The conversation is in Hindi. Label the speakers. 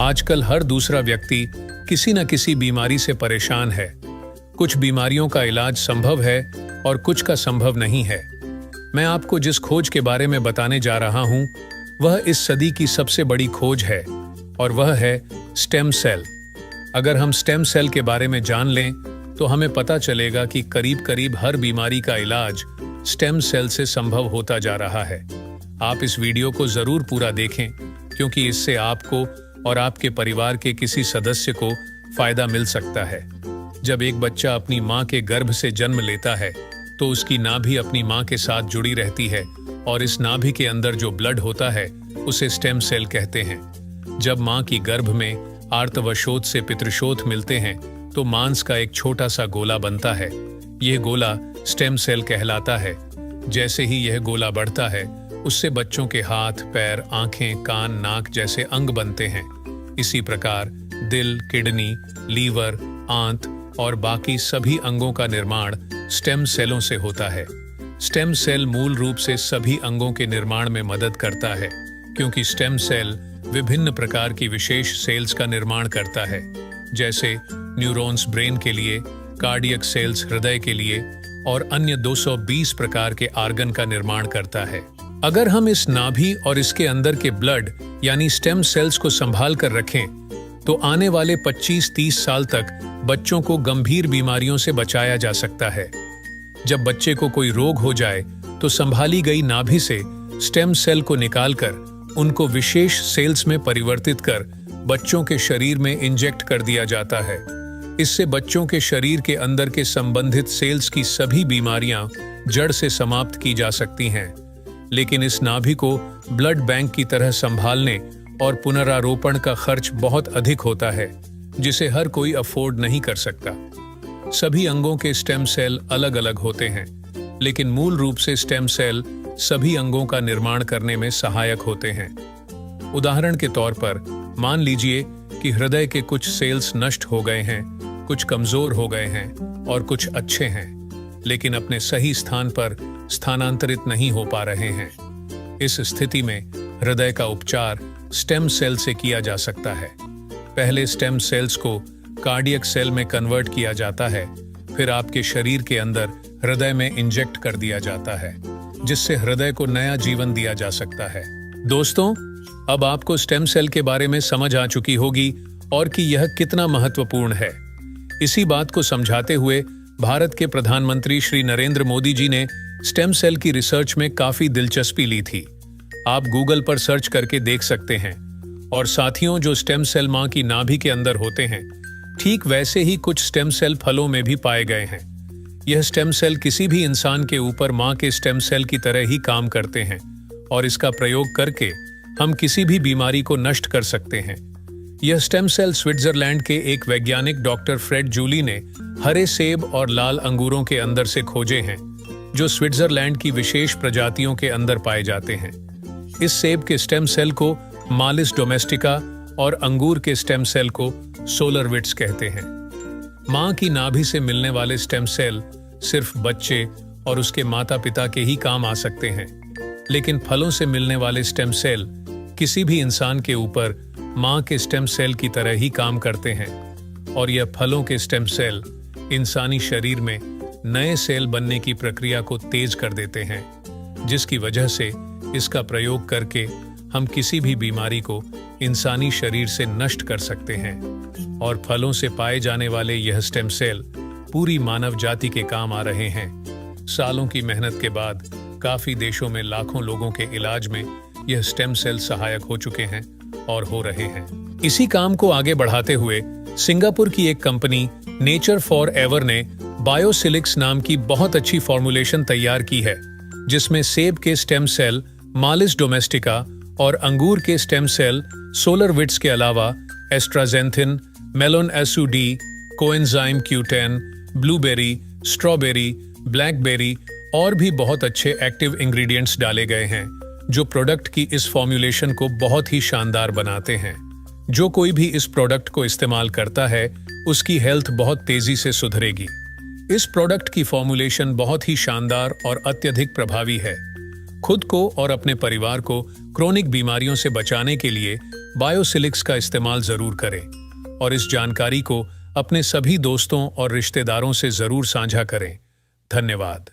Speaker 1: आजकल हर दूसरा व्यक्ति किसी न किसी बीमारी से परेशान है। कुछ बीमारियों का इलाज संभव है और कुछ का संभव नहीं है। मैं आपको जिस खोज के बारे में बताने जा रहा हूं, वह इस सदी की सबसे बड़ी खोज है और वह है स्टेम सेल। अगर हम स्टेम सेल के बारे में जान लें तो हमें पता चलेगा कि करीब करीब हर बीमारी का इलाज स्टेम सेल से संभव होता जा रहा है। आप इस वीडियो को जरूर पूरा देखें, क्योंकि इससे आपको और आपके परिवार के किसी सदस्य को फायदा मिल सकता है। जब एक बच्चा अपनी मां के गर्भ से जन्म लेता है तो उसकी नाभि अपनी मां के साथ जुड़ी रहती है और इस नाभि के अंदर जो ब्लड होता है उसे स्टेम सेल कहते हैं। जब मां की गर्भ में आर्तवशोथ से पितृशोथ मिलते हैं तो मांस का एक छोटा सा गोला बनता है। यह गोला स्टेम सेल कहलाता है। जैसे ही यह गोला बढ़ता है, उससे बच्चों के हाथ, पैर, आंखें, कान, नाक जैसे अंग बनते हैं। इसी प्रकार दिल, किडनी, लीवर, आंत और बाकी सभी अंगों का निर्माण स्टेम सेलों से होता है। स्टेम सेल मूल रूप से सभी अंगों के निर्माण में मदद करता है, क्योंकि स्टेम सेल विभिन्न प्रकार की विशेष सेल्स का निर्माण करता है, जैसे न्यूरॉन्स ब्रेन के लिए, कार्डियक सेल्स हृदय के लिए और अन्य 220 प्रकार के आर्गन का निर्माण करता है। अगर हम इस नाभि और इसके अंदर के ब्लड यानी स्टेम सेल्स को संभाल कर रखें तो आने वाले 25-30 साल तक बच्चों को गंभीर बीमारियों से बचाया जा सकता है। जब बच्चे को कोई रोग हो जाए तो संभाली गई नाभि से स्टेम सेल को निकालकर उनको विशेष सेल्स में परिवर्तित कर बच्चों के शरीर में इंजेक्ट कर दिया जाता है। इससे बच्चों के शरीर के अंदर के संबंधित सेल्स की सभी बीमारियां जड़ से समाप्त की जा सकती हैं। लेकिन इस नाभि को ब्लड बैंक की तरह संभालने और पुनरारोपण का खर्च बहुत अधिक होता है, जिसे हर कोई अफोर्ड नहीं कर सकता। सभी अंगों के स्टेम सेल अलग अलग होते हैं, लेकिन मूल रूप से स्टेम सेल सभी अंगों का निर्माण करने में सहायक होते हैं। उदाहरण के तौर पर मान लीजिए कि हृदय के कुछ सेल्स नष्ट हो गए हैं, कुछ कमजोर हो गए हैं और कुछ अच्छे हैं, लेकिन अपने सही स्थान पर स्थानांतरित नहीं हो पा रहे हैं। इस स्थिति में हृदय का उपचार स्टेम सेल से किया जा सकता है। पहले स्टेम सेल्स को कार्डियक सेल में कन्वर्ट किया जाता है, फिर आपके शरीर के अंदर हृदय में इंजेक्ट कर दिया जाता है, जिससे हृदय को नया जीवन दिया जा सकता है। दोस्तों, अब आपको स्टेम सेल के बारे में समझ आ चुकी होगी और कि यह कितना महत्वपूर्ण है। इसी बात को समझाते हुए भारत के प्रधानमंत्री श्री नरेंद्र मोदी जी ने स्टेम सेल की रिसर्च में काफी दिलचस्पी ली थी। आप गूगल पर सर्च करके देख सकते हैं। और साथियों, जो स्टेम सेल मां की नाभि के अंदर होते हैं, ठीक वैसे ही कुछ स्टेम सेल फलों में भी पाए गए हैं। यह स्टेम सेल किसी भी इंसान के ऊपर मां के स्टेम सेल की तरह ही काम करते हैं और इसका प्रयोग करके हम किसी भी बीमारी को नष्ट कर सकते हैं। यह स्टेम सेल स्विट्जरलैंड के एक वैज्ञानिक डॉक्टर फ्रेड जूली ने हरे सेब और लाल अंगूरों के अंदर से खोजे हैं, जो स्विट्जरलैंड की विशेष प्रजातियों के अंदर पाए जाते हैं। इस सेब के स्टेम सेल को मालिस डोमेस्टिका और अंगूर के स्टेम सेल को सोलरविट्स कहते हैं। मां की नाभि से मिलने वाले स्टेम सेल सिर्फ बच्चे और उसके माता पिता के ही काम आ सकते हैं, लेकिन फलों से मिलने वाले स्टेम सेल किसी भी इंसान के ऊपर मां के स्टेम सेल की तरह ही काम करते हैं और यह फलों के स्टेम सेल इंसानी शरीर में नए सेल बनने की प्रक्रिया को तेज कर देते हैं, जिसकी वजह से इसका प्रयोग करके हम किसी भी बीमारी को इंसानी शरीर से नष्ट कर सकते हैं। और फलों से पाए जाने वाले यह स्टेम सेल पूरी मानव जाति के काम आ रहे हैं। सालों की मेहनत के बाद काफी देशों में लाखों लोगों के इलाज में यह स्टेम सेल सहायक हो चुके हैं और हो रहे हैं। इसी काम को आगे बढ़ाते हुए सिंगापुर की एक कंपनी नेचर फॉर एवर ने बायोसिलिक्स नाम की बहुत अच्छी फॉर्मुलेशन तैयार की है, जिसमें सेब के स्टेम सेल मालिस डोमेस्टिका और अंगूर के स्टेम सेल सोलरविट्स के अलावा एस्ट्राजेंथिन, मेलोन एसुडी, coenzyme Q10, blueberry, strawberry, blackberry और भी बहुत अच्छे एक्टिव इंग्रेडिएंट्स डाले गए हैं, जो प्रोडक्ट की इस फॉर्मुलेशन को बहुत ही शानदार बनाते हैं। जो कोई भी इस प्रोडक्ट को इस्तेमाल करता है, उसकी हेल्थ बहुत तेजी से सुधरेगी। इस प्रोडक्ट की फॉर्मुलेशन बहुत ही शानदार और अत्यधिक प्रभावी है। खुद को और अपने परिवार को क्रोनिक बीमारियों से बचाने के लिए बायोसिलिक्स का इस्तेमाल जरूर करें और इस जानकारी को अपने सभी दोस्तों और रिश्तेदारों से जरूर साझा करें। धन्यवाद।